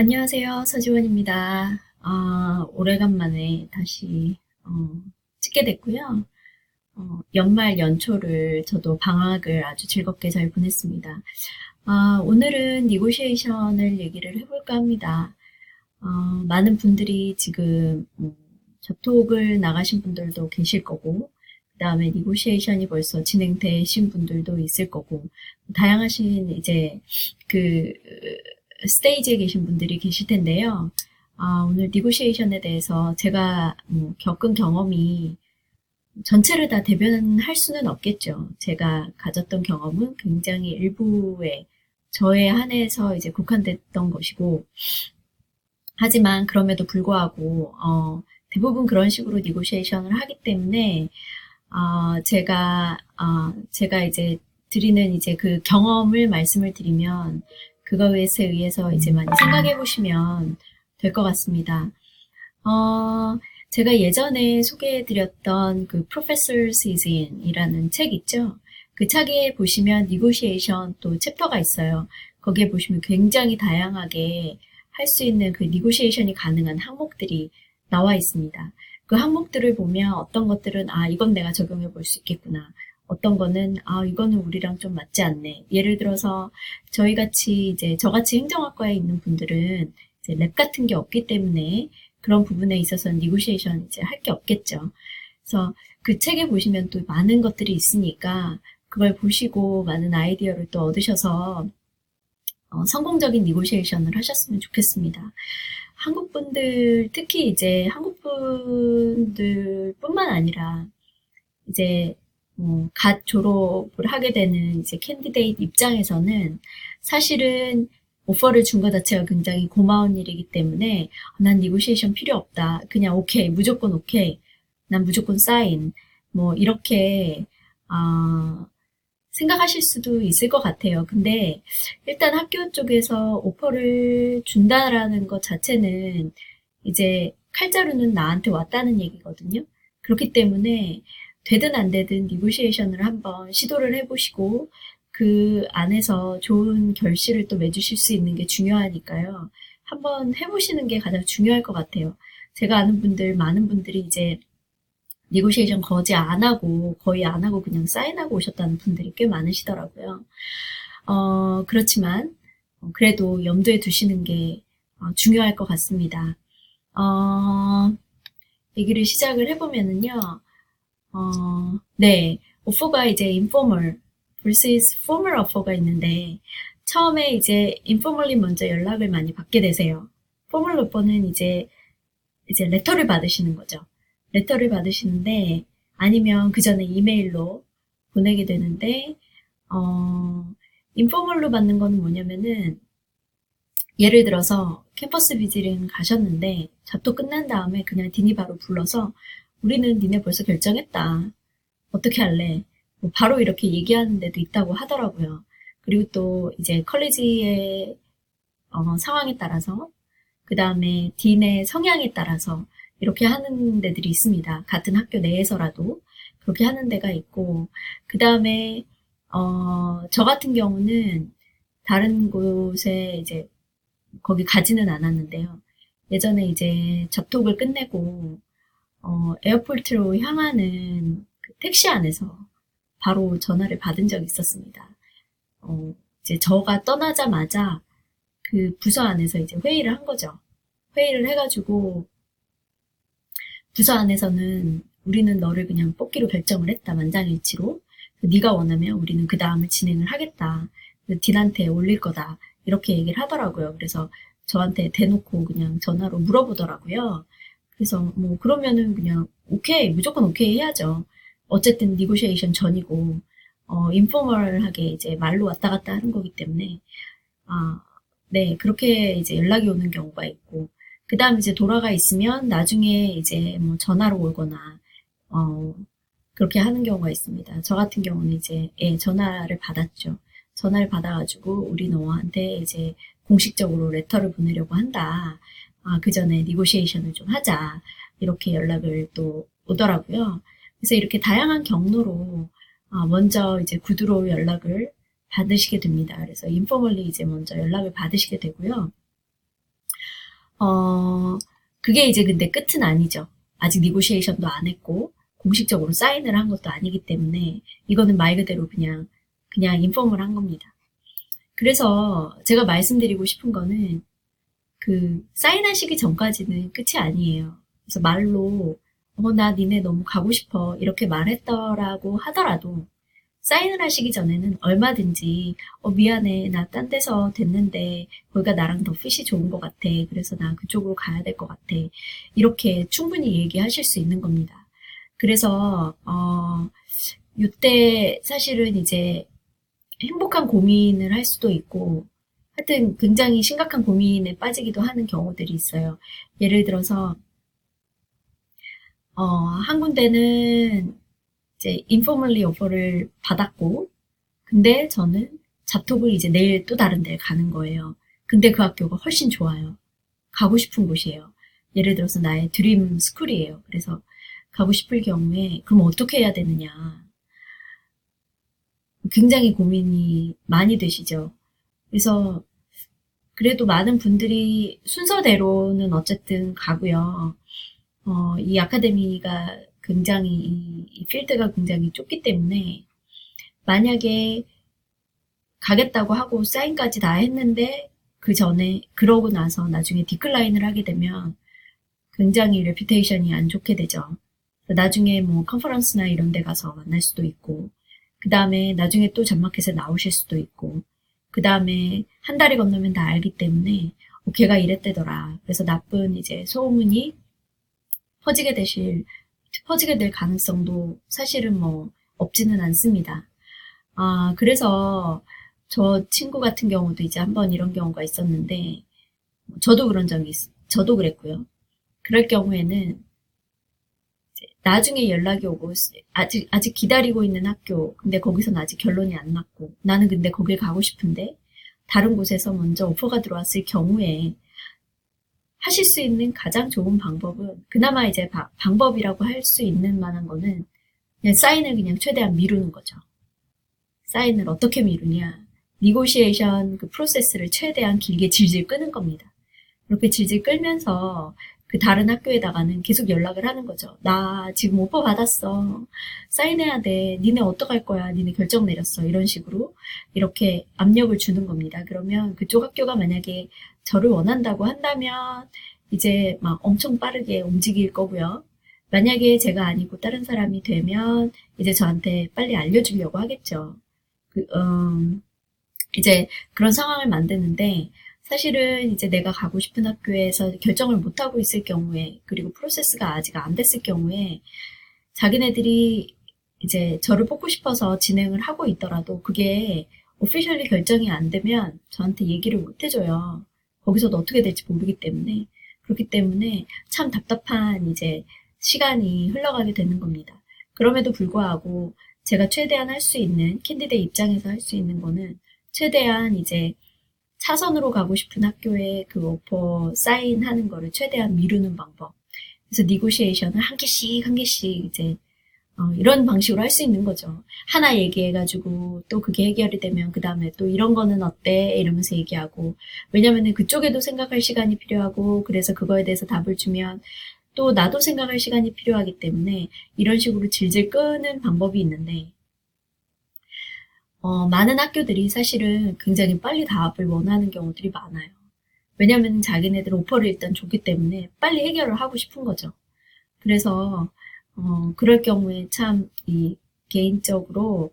안녕하세요. 서지원입니다. 오래간만에 다시 찍게 됐고요. 연말 연초를 저도 방학을 아주 즐겁게 잘 보냈습니다. 오늘은 니고시에이션을 얘기를 해볼까 합니다. 많은 분들이 지금 접톡을 나가신 분들도 계실 거고, 그 다음에 니고시에이션이 벌써 진행되신 분들도 있을 거고, 다양하신 이제 그 스테이지에 계신 분들이 계실 텐데요. 오늘 니고시에이션에 대해서 제가 겪은 경험이 전체를 다 대변할 수는 없겠죠. 제가 가졌던 경험은 굉장히 일부에 저에 한해서 이제 국한됐던 것이고, 하지만 그럼에도 불구하고 대부분 그런 식으로 니고시에이션을 하기 때문에 제가 이제 드리는 이제 그 경험을 말씀을 드리면 그거에 의해서 이제 많이 생각해 보시면 될 것 같습니다. 제가 예전에 소개해드렸던 그 Professor's In이라는 책 있죠? 그 책에 보시면 니고시에이션 또 챕터가 있어요. 거기에 보시면 굉장히 다양하게 할 수 있는 그 니고시에이션이 가능한 항목들이 나와 있습니다. 그 항목들을 보면 어떤 것들은 이건 내가 적용해 볼 수 있겠구나. 어떤 거는 이거는 우리랑 좀 맞지 않네. 예를 들어서 저같이 행정학과에 있는 분들은 이제 랩 같은 게 없기 때문에 그런 부분에 있어서는 니고시에이션 이제 할 게 없겠죠. 그래서 그 책에 보시면 또 많은 것들이 있으니까 그걸 보시고 많은 아이디어를 또 얻으셔서 성공적인 니고시에이션을 하셨으면 좋겠습니다. 한국 분들, 특히 이제 한국 분들뿐만 아니라 이제 갓 졸업을 하게 되는 이제 캔디데이트 입장에서는 사실은 오퍼를 준 것 자체가 굉장히 고마운 일이기 때문에 난 니고시에이션 필요 없다. 그냥 오케이, 무조건 오케이. 난 무조건 사인. 이렇게 생각하실 수도 있을 것 같아요. 근데 일단 학교 쪽에서 오퍼를 준다라는 것 자체는 이제 칼자루는 나한테 왔다는 얘기거든요. 그렇기 때문에 되든 안 되든 니고시에이션을 한번 시도를 해보시고 그 안에서 좋은 결실을 또 맺으실 수 있는 게 중요하니까요. 한번 해보시는 게 가장 중요할 것 같아요. 제가 아는 분들, 많은 분들이 이제 니고시에이션 거의 안 하고 그냥 사인하고 오셨다는 분들이 꽤 많으시더라고요. 그렇지만 그래도 염두에 두시는 게 중요할 것 같습니다. 얘기를 시작을 해보면은요. 네, 오퍼가 이제 informal vs formal 오퍼가 있는데 처음에 이제 informally 먼저 연락을 많이 받게 되세요. formal 오퍼는 이제 레터를 받으시는 거죠. 레터를 받으시는데 아니면 그 전에 이메일로 보내게 되는데 인포멀로 받는 거는 뭐냐면은 예를 들어서 캠퍼스 비즈링 가셨는데 잡도 끝난 다음에 그냥 디니 바로 불러서 우리는 니네 벌써 결정했다. 어떻게 할래? 바로 이렇게 얘기하는 데도 있다고 하더라고요. 그리고 또 이제 컬리지의 상황에 따라서 그 다음에 딘의 성향에 따라서 이렇게 하는 데들이 있습니다. 같은 학교 내에서라도 그렇게 하는 데가 있고 그 다음에 저 같은 경우는 다른 곳에 이제 거기 가지는 않았는데요. 예전에 이제 접톡을 끝내고 에어포트로 향하는 그 택시 안에서 바로 전화를 받은 적이 있었습니다. 이제 저가 떠나자마자 그 부서 안에서 이제 회의를 한 거죠. 회의를 해가지고 부서 안에서는 우리는 너를 그냥 뽑기로 결정을 했다. 만장일치로. 네가 원하면 우리는 그 다음을 진행을 하겠다. 딘한테 올릴 거다. 이렇게 얘기를 하더라고요. 그래서 저한테 대놓고 그냥 전화로 물어보더라고요. 그래서 그러면은 그냥 오케이, 무조건 오케이 해야죠. 어쨌든 니고시에이션 전이고 인포멀하게 이제 말로 왔다 갔다 하는 거기 때문에 네, 그렇게 이제 연락이 오는 경우가 있고 그 다음 이제 돌아가 있으면 나중에 이제 전화로 오거나 그렇게 하는 경우가 있습니다. 저 같은 경우는 이제 전화를 받았죠. 전화를 받아가지고 우리 너한테 이제 공식적으로 레터를 보내려고 한다. 그 전에 니고시에이션을 좀 하자. 이렇게 연락을 또 오더라고요. 그래서 이렇게 다양한 경로로 먼저 이제 구두로 연락을 받으시게 됩니다. 그래서 인포멀리 이제 먼저 연락을 받으시게 되고요. 그게 이제 근데 끝은 아니죠. 아직 니고시에이션도 안 했고, 공식적으로 사인을 한 것도 아니기 때문에, 이거는 말 그대로 그냥 인폼을 한 겁니다. 그래서 제가 말씀드리고 싶은 거는, 사인하시기 전까지는 끝이 아니에요. 그래서 말로, 나 니네 너무 가고 싶어. 이렇게 말했더라고 하더라도, 사인을 하시기 전에는 얼마든지 미안해 나 딴 데서 됐는데 거기가 나랑 더 핏이 좋은 것 같아 그래서 나 그쪽으로 가야 될 것 같아 이렇게 충분히 얘기하실 수 있는 겁니다. 그래서 이때 사실은 이제 행복한 고민을 할 수도 있고 하여튼 굉장히 심각한 고민에 빠지기도 하는 경우들이 있어요. 예를 들어서 한 군데는 이제 인포멀리 오퍼를 받았고 근데 저는 잡톡을 이제 내일 또 다른 데를 가는 거예요. 근데 그 학교가 훨씬 좋아요. 가고 싶은 곳이에요. 예를 들어서 나의 드림 스쿨이에요. 그래서 가고 싶을 경우에 그럼 어떻게 해야 되느냐. 굉장히 고민이 많이 되시죠. 그래서 그래도 많은 분들이 순서대로는 어쨌든 가고요. 이 아카데미가 굉장히 이 필드가 굉장히 좁기 때문에 만약에 가겠다고 하고 사인까지 다 했는데 그 전에 그러고 나서 나중에 디클라인을 하게 되면 굉장히 레퓨테이션이 안 좋게 되죠. 나중에 뭐 컨퍼런스나 이런 데 가서 만날 수도 있고 그 다음에 나중에 또 잔마켓에 나오실 수도 있고 그 다음에 한 달이 건너면 다 알기 때문에 걔가 이랬대더라. 그래서 나쁜 이제 소문이 퍼지게 될 가능성도 사실은 뭐 없지는 않습니다. 그래서 저 친구 같은 경우도 이제 한번 이런 경우가 있었는데, 저도 그랬고요. 그럴 경우에는 나중에 연락이 오고, 아직 기다리고 있는 학교, 근데 거기서는 아직 결론이 안 났고, 나는 근데 거길 가고 싶은데, 다른 곳에서 먼저 오퍼가 들어왔을 경우에, 하실 수 있는 가장 좋은 방법은, 그나마 이제 방법이라고 할 수 있는 만한 거는, 그냥 사인을 그냥 최대한 미루는 거죠. 사인을 어떻게 미루냐. 니고시에이션 그 프로세스를 최대한 길게 질질 끄는 겁니다. 그렇게 질질 끌면서 그 다른 학교에다가는 계속 연락을 하는 거죠. 나 지금 오퍼 받았어. 사인해야 돼. 니네 어떡할 거야. 니네 결정 내렸어. 이런 식으로 이렇게 압력을 주는 겁니다. 그러면 그쪽 학교가 만약에 저를 원한다고 한다면 이제 막 엄청 빠르게 움직일 거고요. 만약에 제가 아니고 다른 사람이 되면 이제 저한테 빨리 알려주려고 하겠죠. 그, 이제 그런 상황을 만드는데 사실은 이제 내가 가고 싶은 학교에서 결정을 못하고 있을 경우에 그리고 프로세스가 아직 안 됐을 경우에 자기네들이 이제 저를 뽑고 싶어서 진행을 하고 있더라도 그게 오피셜리 결정이 안 되면 저한테 얘기를 못 해줘요. 거기서도 어떻게 될지 모르기 때문에 그렇기 때문에 참 답답한 이제 시간이 흘러가게 되는 겁니다. 그럼에도 불구하고 제가 최대한 할 수 있는 캔디데이 입장에서 할 수 있는 거는 최대한 이제 차선으로 가고 싶은 학교에 그 오퍼 사인하는 거를 최대한 미루는 방법. 그래서 니고시에이션을 한 개씩 한 개씩 이제 이런 방식으로 할 수 있는 거죠. 하나 얘기해가지고 또 그게 해결이 되면 그 다음에 또 이런 거는 어때? 이러면서 얘기하고 왜냐면은 그쪽에도 생각할 시간이 필요하고 그래서 그거에 대해서 답을 주면 또 나도 생각할 시간이 필요하기 때문에 이런 식으로 질질 끄는 방법이 있는데 많은 학교들이 사실은 굉장히 빨리 답을 원하는 경우들이 많아요. 왜냐면 자기네들 오퍼를 일단 줬기 때문에 빨리 해결을 하고 싶은 거죠. 그래서 그럴 경우에 참 이 개인적으로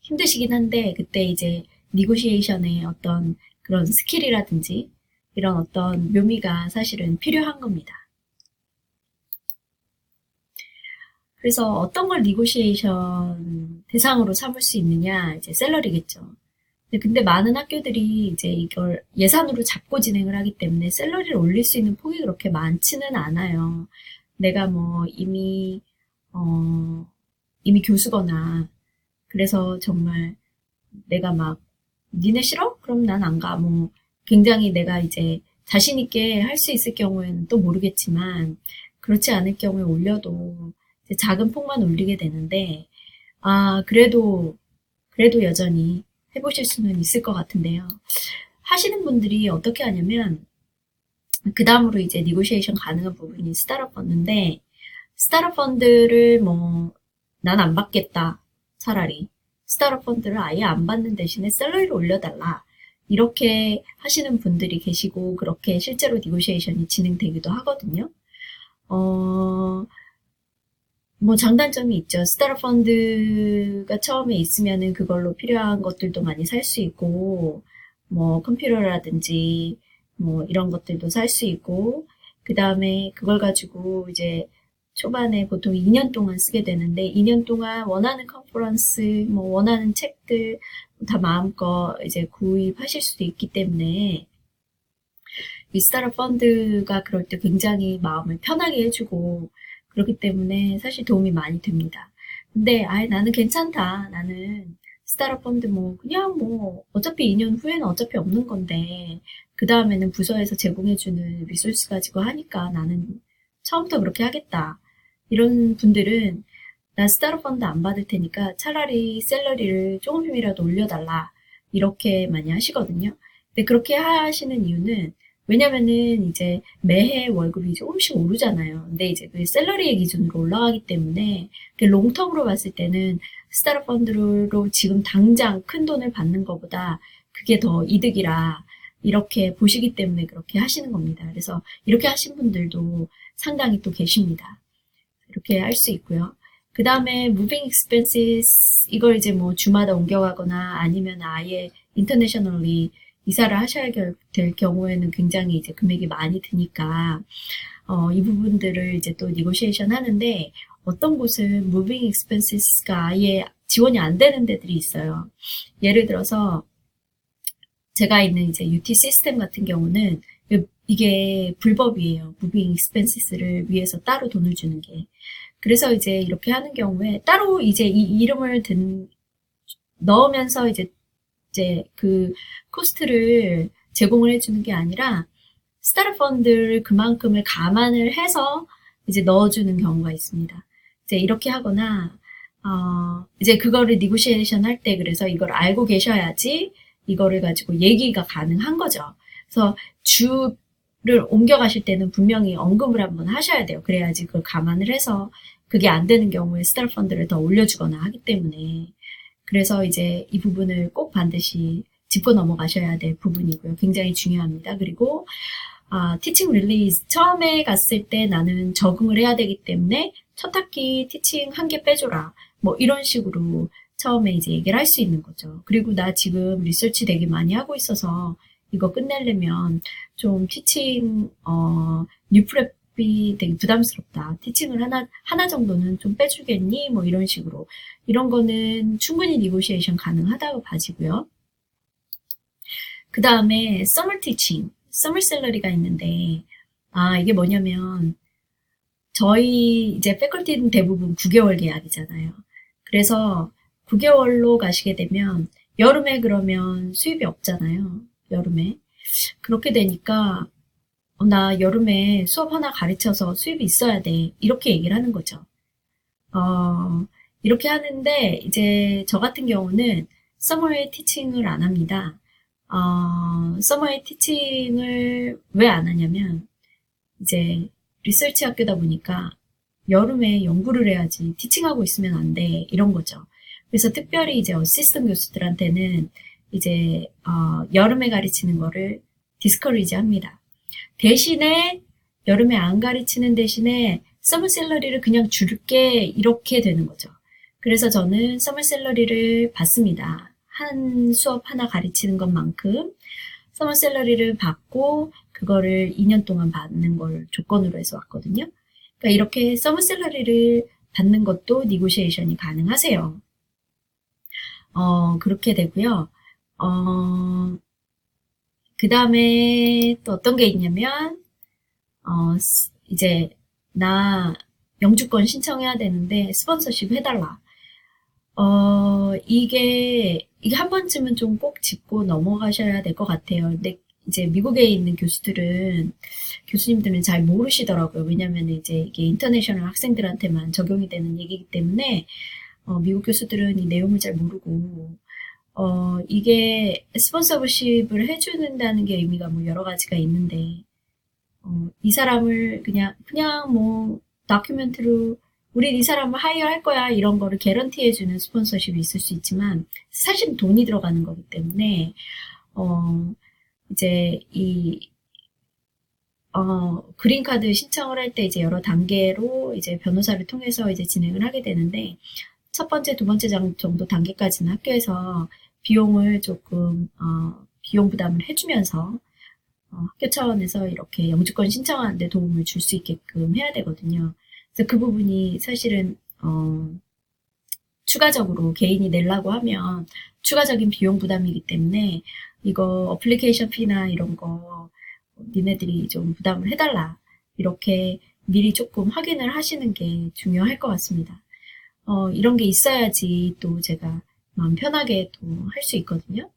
힘드시긴 한데 그때 이제 니고시에이션의 어떤 그런 스킬이라든지 이런 어떤 묘미가 사실은 필요한 겁니다. 그래서 어떤 걸 니고시에이션 대상으로 삼을 수 있느냐, 이제 샐러리겠죠. 근데 많은 학교들이 이제 이걸 예산으로 잡고 진행을 하기 때문에 샐러리를 올릴 수 있는 폭이 그렇게 많지는 않아요. 내가 뭐 이미 교수거나, 그래서 정말 내가 막, 니네 싫어? 그럼 난 안 가. 뭐, 굉장히 내가 이제 자신있게 할 수 있을 경우에는 또 모르겠지만, 그렇지 않을 경우에 올려도 이제 작은 폭만 올리게 되는데, 그래도 여전히 해보실 수는 있을 것 같은데요. 하시는 분들이 어떻게 하냐면, 그 다음으로 이제 니고시에이션 가능한 부분이 스타트업 펀드인데, 스타트업 펀드를 뭐, 난 안 받겠다. 차라리. 스타트업 펀드를 아예 안 받는 대신에 샐러리를 올려달라. 이렇게 하시는 분들이 계시고, 그렇게 실제로 니고시에이션이 진행되기도 하거든요. 뭐 장단점이 있죠. 스타트업 펀드가 처음에 있으면은 그걸로 필요한 것들도 많이 살 수 있고, 뭐 컴퓨터라든지 뭐 이런 것들도 살 수 있고, 그 다음에 그걸 가지고 이제 초반에 보통 2년 동안 쓰게 되는데, 2년 동안 원하는 컨퍼런스, 뭐 원하는 책들 다 마음껏 이제 구입하실 수도 있기 때문에, 이 스타트업 펀드가 그럴 때 굉장히 마음을 편하게 해주고, 그렇기 때문에 사실 도움이 많이 됩니다. 근데 아예 나는 괜찮다. 나는 스타트업 펀드 뭐 그냥 뭐 어차피 2년 후에는 어차피 없는 건데 그 다음에는 부서에서 제공해주는 리소스 가지고 하니까 나는 처음부터 그렇게 하겠다. 이런 분들은 나 스타트업 펀드 안 받을 테니까 차라리 샐러리를 조금이라도 올려달라. 이렇게 많이 하시거든요. 근데 그렇게 하시는 이유는 왜냐면은 이제 매해 월급이 조금씩 오르잖아요. 근데 이제 그 샐러리의 기준으로 올라가기 때문에 롱텀으로 봤을 때는 스타트업 펀드로 지금 당장 큰 돈을 받는 것보다 그게 더 이득이라 이렇게 보시기 때문에 그렇게 하시는 겁니다. 그래서 이렇게 하신 분들도 상당히 또 계십니다. 이렇게 할 수 있고요. 그 다음에 moving expenses 이걸 이제 뭐 주마다 옮겨가거나 아니면 아예 인터내셔널리 이사를 하셔야 될 경우에는 굉장히 이제 금액이 많이 드니까 이 부분들을 이제 또 니고시에이션 하는데 어떤 곳은 moving expenses가 아예 지원이 안 되는 데들이 있어요. 예를 들어서 제가 있는 이제 UT 시스템 같은 경우는 이게 불법이에요. moving expenses를 위해서 따로 돈을 주는 게. 그래서 이제 이렇게 하는 경우에 따로 이제 이 이름을 넣으면서 이제 그 코스트를 제공을 해주는 게 아니라 스타트업 펀드를 그만큼을 감안을 해서 이제 넣어주는 경우가 있습니다. 이제 이렇게 하거나 이제 그거를 니고시에이션 할 때 그래서 이걸 알고 계셔야지 이거를 가지고 얘기가 가능한 거죠. 그래서 주를 옮겨가실 때는 분명히 언급을 한번 하셔야 돼요. 그래야지 그걸 감안을 해서 그게 안 되는 경우에 스타트업 펀드를 더 올려주거나 하기 때문에 그래서 이제 이 부분을 꼭 반드시 짚고 넘어가셔야 될 부분이고요. 굉장히 중요합니다. 그리고 티칭 릴리즈 처음에 갔을 때 나는 적응을 해야 되기 때문에 첫 학기 티칭 한 개 빼줘라. 뭐 이런 식으로 처음에 이제 얘기를 할 수 있는 거죠. 그리고 나 지금 리서치 되게 많이 하고 있어서 이거 끝내려면 좀 티칭 뉴프랩이 되게 부담스럽다. 티칭을 하나 정도는 좀 빼주겠니? 뭐 이런 식으로. 이런 거는 충분히 니고시에이션 가능하다고 봐지고요. 그 다음에 서머 티칭, 서머 셀러리가 있는데 이게 뭐냐면 저희 이제 패컬티는 대부분 9개월 계약이잖아요. 그래서 9개월로 가시게 되면 여름에 그러면 수입이 없잖아요. 여름에. 그렇게 되니까 나 여름에 수업 하나 가르쳐서 수입이 있어야 돼. 이렇게 얘기를 하는 거죠. 이렇게 하는데 이제 저 같은 경우는 서머에 티칭을 안 합니다. 서머에 티칭을 왜 안 하냐면 이제 리서치 학교다 보니까 여름에 연구를 해야지 티칭하고 있으면 안 돼. 이런 거죠. 그래서 특별히 이제 어시스턴트 교수들한테는 이제 여름에 가르치는 거를 디스커리지 합니다. 대신에 여름에 안 가르치는 대신에 서머 셀러리를 그냥 줄게 이렇게 되는 거죠. 그래서 저는 서머 셀러리를 받습니다. 한 수업 하나 가르치는 것만큼 서머 셀러리를 받고 그거를 2년 동안 받는 걸 조건으로 해서 왔거든요. 그러니까 이렇게 서머 셀러리를 받는 것도 니고시에이션이 가능하세요. 그렇게 되고요. 그 다음에 또 어떤 게 있냐면 이제 나 영주권 신청해야 되는데 스폰서십 해달라. 이게 한 번쯤은 좀 꼭 짚고 넘어가셔야 될 것 같아요. 근데 이제 미국에 있는 교수님들은 잘 모르시더라고요. 왜냐면 이제 이게 인터내셔널 학생들한테만 적용이 되는 얘기이기 때문에, 미국 교수들은 이 내용을 잘 모르고, 이게 스폰서십을 해주는다는 게 의미가 뭐 여러 가지가 있는데, 이 사람을 그냥 뭐, 다큐멘트로, 우린 이 사람을 하이어할 거야, 이런 거를 개런티해주는 스폰서십이 있을 수 있지만, 사실은 돈이 들어가는 거기 때문에, 이제, 그린카드 신청을 할 때 이제 여러 단계로 이제 변호사를 통해서 이제 진행을 하게 되는데, 첫 번째, 두 번째 정도 단계까지는 학교에서 비용을 조금, 비용 부담을 해주면서, 학교 차원에서 이렇게 영주권 신청하는 데 도움을 줄 수 있게끔 해야 되거든요. 그래서 그 부분이 사실은, 추가적으로 개인이 내려고 하면 추가적인 비용 부담이기 때문에 이거 어플리케이션 피나 이런 거 니네들이 좀 부담을 해달라. 이렇게 미리 조금 확인을 하시는 게 중요할 것 같습니다. 이런 게 있어야지 또 제가 마음 편하게 또 할 수 있거든요.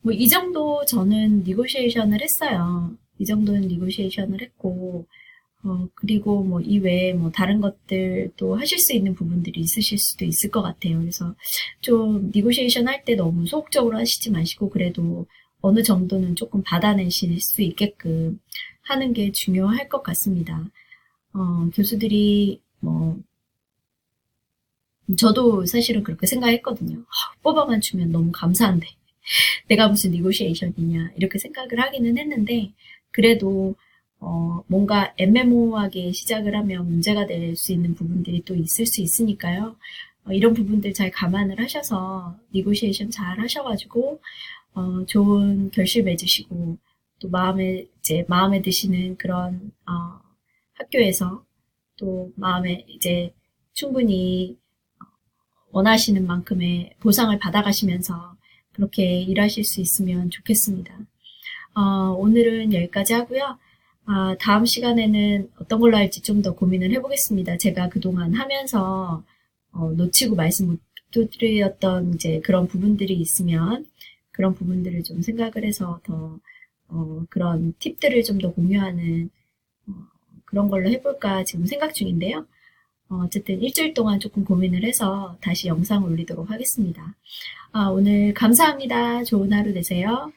뭐 이 정도 저는 니고시에이션을 했어요. 이 정도는 니고시에이션을 했고, 그리고 뭐 이외에 뭐 다른 것들도 하실 수 있는 부분들이 있으실 수도 있을 것 같아요. 그래서 좀 니고시에이션 할 때 너무 소극적으로 하시지 마시고 그래도 어느 정도는 조금 받아내실 수 있게끔 하는 게 중요할 것 같습니다. 교수들이 뭐 저도 사실은 그렇게 생각했거든요. 뽑아만 주면 너무 감사한데 내가 무슨 니고시에이션이냐 이렇게 생각을 하기는 했는데 그래도 뭔가 애매모호하게 시작을 하면 문제가 될 수 있는 부분들이 또 있을 수 있으니까요. 이런 부분들 잘 감안을 하셔서 니고시에이션 잘 하셔가지고 좋은 결실 맺으시고 또 마음에 드시는 그런 학교에서 또 마음에 이제 충분히 원하시는 만큼의 보상을 받아가시면서 그렇게 일하실 수 있으면 좋겠습니다. 오늘은 여기까지 하고요. 다음 시간에는 어떤 걸로 할지 좀 더 고민을 해보겠습니다. 제가 그동안 하면서 놓치고 말씀 못 드렸던 이제 그런 부분들이 있으면 그런 부분들을 좀 생각을 해서 더 그런 팁들을 좀 더 공유하는 그런 걸로 해볼까 지금 생각 중인데요. 어쨌든 일주일 동안 조금 고민을 해서 다시 영상을 올리도록 하겠습니다. 오늘 감사합니다. 좋은 하루 되세요.